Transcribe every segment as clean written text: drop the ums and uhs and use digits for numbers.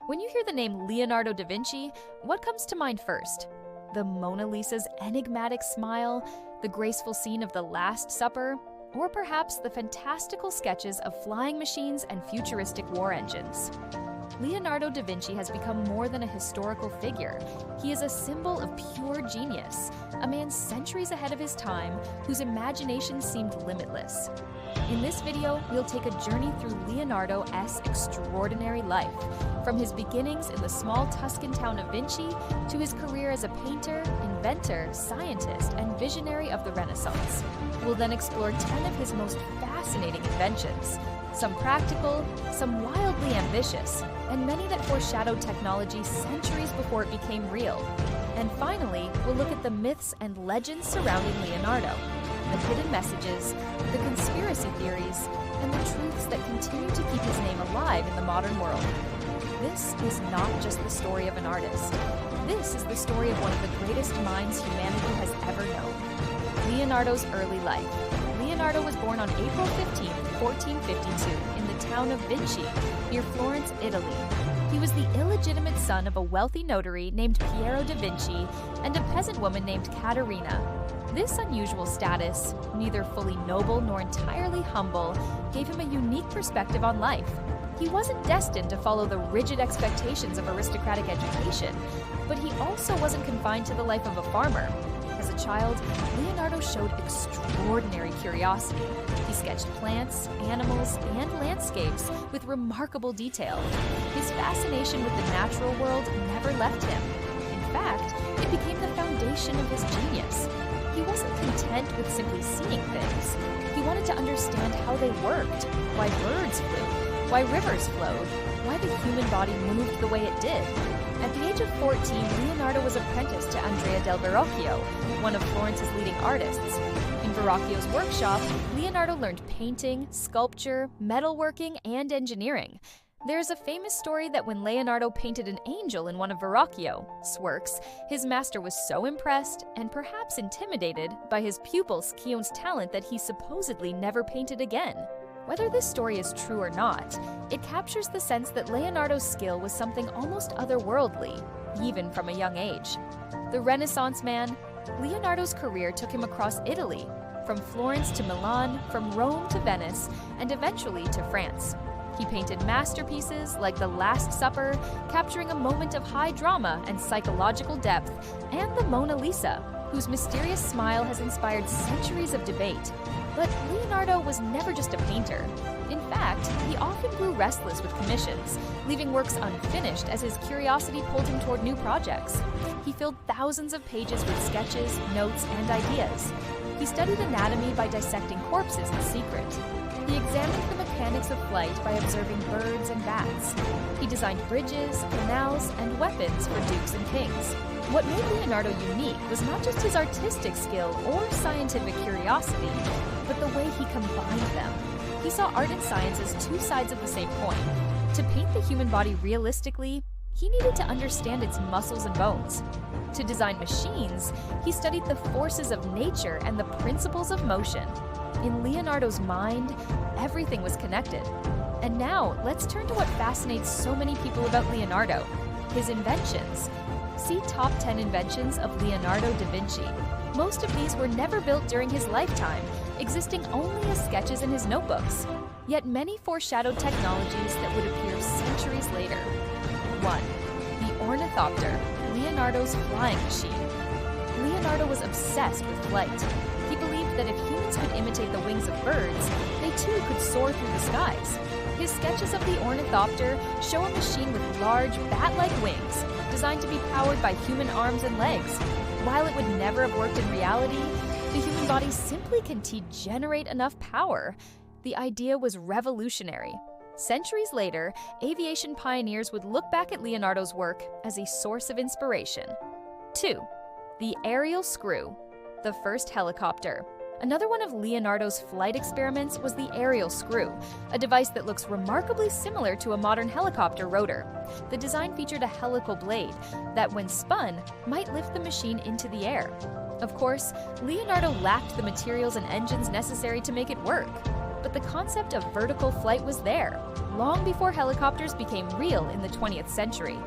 When you hear the name Leonardo da Vinci, what comes to mind first? The Mona Lisa's enigmatic smile, the graceful scene of the Last Supper, or perhaps the fantastical sketches of flying machines and futuristic war engines? Leonardo da Vinci has become more than a historical figure. He is a symbol of pure genius, a man centuries ahead of his time whose imagination seemed limitless. In this video, we'll take a journey through Leonardo's extraordinary life, from his beginnings in the small Tuscan town of Vinci to his career as a painter, inventor, scientist, and visionary of the Renaissance. We'll then explore 10 of his most fascinating inventions, some practical, some wildly ambitious, and many that foreshadowed technology centuries before it became real. And finally, we'll look at the myths and legends surrounding Leonardo, the hidden messages, the conspiracy theories, and the truths that continue to keep his name alive in the modern world. This is not just the story of an artist. This is the story of one of the greatest minds humanity has ever known. Leonardo's early life. Leonardo was born on April 15, 1452, in the town of Vinci, near Florence, Italy. He was the illegitimate son of a wealthy notary named Piero da Vinci and a peasant woman named Caterina. This unusual status, neither fully noble nor entirely humble, gave him a unique perspective on life. He wasn't destined to follow the rigid expectations of aristocratic education, but he also wasn't confined to the life of a farmer. As a child, Leonardo showed extraordinary curiosity. He sketched plants, animals, and landscapes with remarkable detail. His fascination with the natural world never left him. In fact, it became the foundation of his genius. He wasn't content with simply seeing things. He wanted to understand how they worked, why birds flew, why rivers flowed, why the human body moved the way it did. At the age of 14, Leonardo was apprenticed to Andrea del Verrocchio, one of Florence's leading artists. In Verrocchio's workshop, Leonardo learned painting, sculpture, metalworking, and engineering. There's a famous story that when Leonardo painted an angel in one of Verrocchio's works, his master was so impressed and perhaps intimidated by his pupil Schion's talent that he supposedly never painted again. Whether this story is true or not, it captures the sense that Leonardo's skill was something almost otherworldly, even from a young age. The Renaissance man, Leonardo's career took him across Italy, from Florence to Milan, from Rome to Venice, and eventually to France. He painted masterpieces like The Last Supper, capturing a moment of high drama and psychological depth, and the Mona Lisa, whose mysterious smile has inspired centuries of debate. But Leonardo was never just a painter. In fact, he often grew restless with commissions, leaving works unfinished as his curiosity pulled him toward new projects. He filled thousands of pages with sketches, notes, and ideas. He studied anatomy by dissecting corpses in secret. He examined the mechanics of flight by observing birds and bats. He designed bridges, canals, and weapons for dukes and kings. What made Leonardo unique was not just his artistic skill or scientific curiosity, but the way he combined them. He saw art and science as two sides of the same coin. To paint the human body realistically, he needed to understand its muscles and bones. To design machines, he studied the forces of nature and the principles of motion. In Leonardo's mind, everything was connected. And now, let's turn to what fascinates so many people about Leonardo: his inventions. See Top 10 Inventions of Leonardo da Vinci. Most of these were never built during his lifetime, existing only as sketches in his notebooks. Yet many foreshadowed technologies that would appear centuries later. 1. The ornithopter, Leonardo's flying machine. Leonardo was obsessed with flight. He believed that if humans could imitate the wings of birds, they too could soar through the skies. His sketches of the ornithopter show a machine with large, bat-like wings, designed to be powered by human arms and legs. While it would never have worked in reality, the human body simply can generate enough power. The idea was revolutionary. Centuries later, aviation pioneers would look back at Leonardo's work as a source of inspiration. 2. The aerial screw, the first helicopter. Another one of Leonardo's flight experiments was the aerial screw, a device that looks remarkably similar to a modern helicopter rotor. The design featured a helical blade that, when spun, might lift the machine into the air. Of course, Leonardo lacked the materials and engines necessary to make it work. but the concept of vertical flight was there, long before helicopters became real in the 20th century.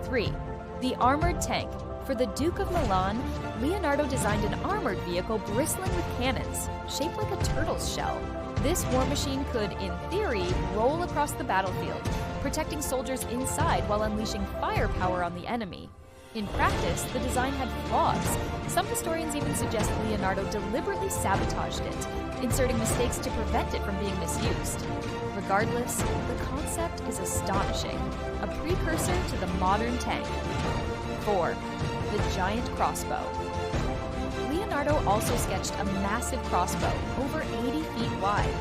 3. The armored tank. For the Duke of Milan, Leonardo designed an armored vehicle bristling with cannons, shaped like a turtle's shell. This war machine could, in theory, roll across the battlefield, protecting soldiers inside while unleashing firepower on the enemy. In practice, the design had flaws. Some historians even suggest Leonardo deliberately sabotaged it, inserting mistakes to prevent it from being misused. Regardless, the concept is astonishing, a precursor to the modern tank. 4. The giant crossbow. Leonardo also sketched a massive crossbow, over 80 feet wide.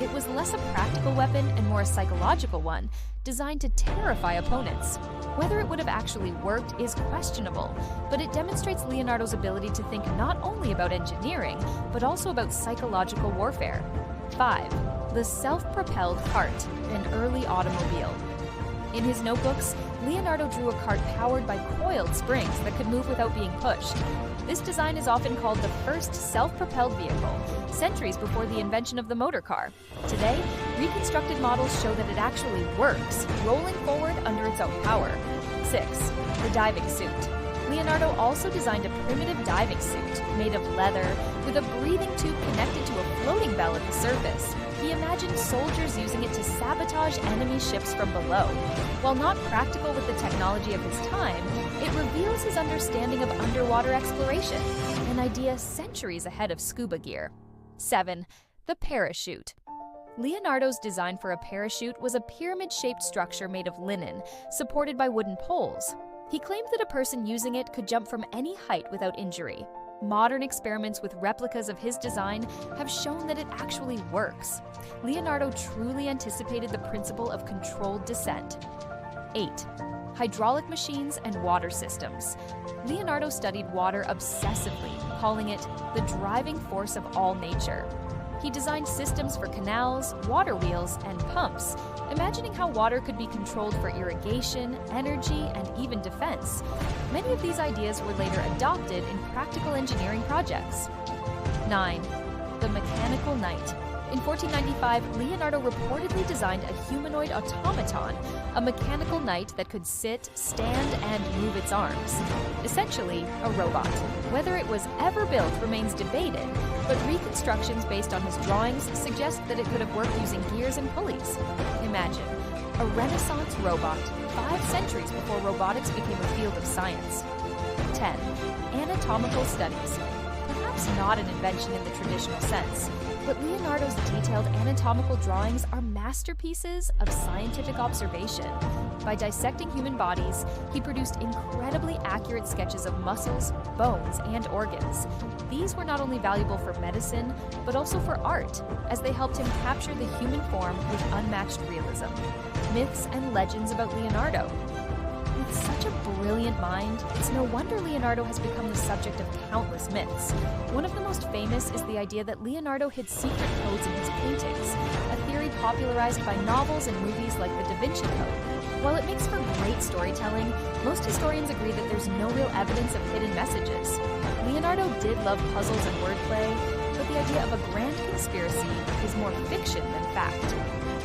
It was less a practical weapon and more a psychological one, designed to terrify opponents. Whether it would have actually worked is questionable, but it demonstrates Leonardo's ability to think not only about engineering, but also about psychological warfare. 5. The self-propelled cart, an early automobile. In his notebooks, Leonardo drew a cart powered by coiled springs that could move without being pushed. This design is often called the first self-propelled vehicle, centuries before the invention of the motor car. Today, reconstructed models show that it actually works, rolling forward under its own power. 6. The diving suit. Leonardo also designed a primitive diving suit made of leather with a breathing tube connected to a floating bell at the surface. He imagined soldiers using it to sabotage enemy ships from below. While not practical with the technology of his time, it reveals his understanding of underwater exploration, an idea centuries ahead of scuba gear. 7. The parachute. Leonardo's design for a parachute was a pyramid-shaped structure made of linen, supported by wooden poles. He claimed that a person using it could jump from any height without injury. Modern experiments with replicas of his design have shown that it actually works. Leonardo truly anticipated the principle of controlled descent. 8. Hydraulic machines and water systems. Leonardo studied water obsessively, calling it the driving force of all nature. He designed systems for canals, water wheels, and pumps, imagining how water could be controlled for irrigation, energy, and even defense. Many of these ideas were later adopted in practical engineering projects. 9. The mechanical knight. In 1495, Leonardo reportedly designed a humanoid automaton, a mechanical knight that could sit, stand, and move its arms. Essentially, a robot. Whether it was ever built remains debated, but reconstructions based on his drawings suggest that it could have worked using gears and pulleys. Imagine, a Renaissance robot, 5 centuries before robotics became a field of science. 10. Anatomical studies. Perhaps not an invention in the traditional sense, but Leonardo's detailed anatomical drawings are masterpieces of scientific observation. By dissecting human bodies, he produced incredibly accurate sketches of muscles, bones, and organs. These were not only valuable for medicine, but also for art, as they helped him capture the human form with unmatched realism. Myths and legends about Leonardo. With such a brilliant mind, it's no wonder Leonardo has become the subject of countless myths. One of the most famous is the idea that Leonardo hid secret codes in his paintings, a theory popularized by novels and movies like the Da Vinci Code. While it makes for great storytelling, most historians agree that there's no real evidence of hidden messages. Leonardo did love puzzles and wordplay, but the idea of a grand conspiracy is more fiction than fact.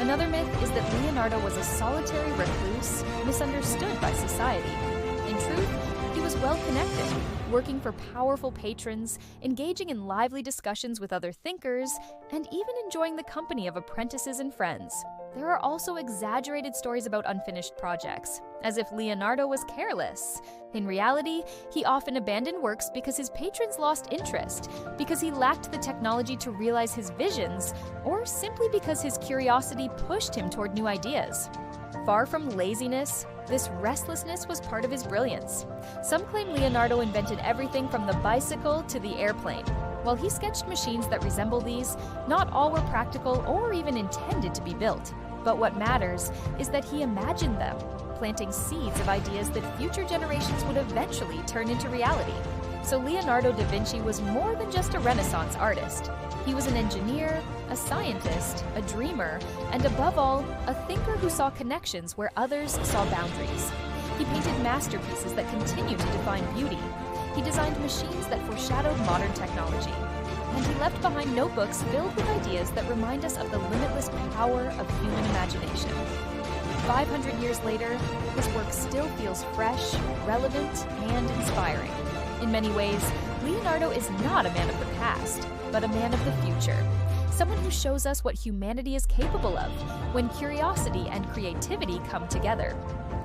Another myth is that Leonardo was a solitary recluse, misunderstood by society. In truth, he was well-connected, working for powerful patrons, engaging in lively discussions with other thinkers, and even enjoying the company of apprentices and friends. There are also exaggerated stories about unfinished projects, as if Leonardo was careless. In reality, he often abandoned works because his patrons lost interest, because he lacked the technology to realize his visions, or simply because his curiosity pushed him toward new ideas. Far from laziness, this restlessness was part of his brilliance. Some claim Leonardo invented everything from the bicycle to the airplane. While he sketched machines that resemble these, not all were practical or even intended to be built. But what matters is that he imagined them, planting seeds of ideas that future generations would eventually turn into reality. So Leonardo da Vinci was more than just a Renaissance artist. He was an engineer, a scientist, a dreamer, and above all, a thinker who saw connections where others saw boundaries. He painted masterpieces that continue to define beauty. He designed machines that foreshadowed modern technology. and he left behind notebooks filled with ideas that remind us of the limitless power of human imagination. 500 years later, his work still feels fresh, relevant, and inspiring. In many ways, Leonardo is not a man of the past, but a man of the future. Someone who shows us what humanity is capable of when curiosity and creativity come together.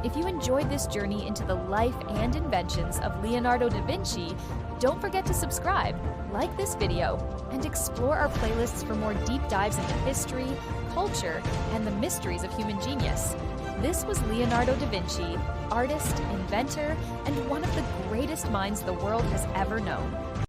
If you enjoyed this journey into the life and inventions of Leonardo da Vinci, don't forget to subscribe, like this video, and explore our playlists for more deep dives into history, culture, and the mysteries of human genius. This was Leonardo da Vinci, artist, inventor, and one of the greatest minds the world has ever known.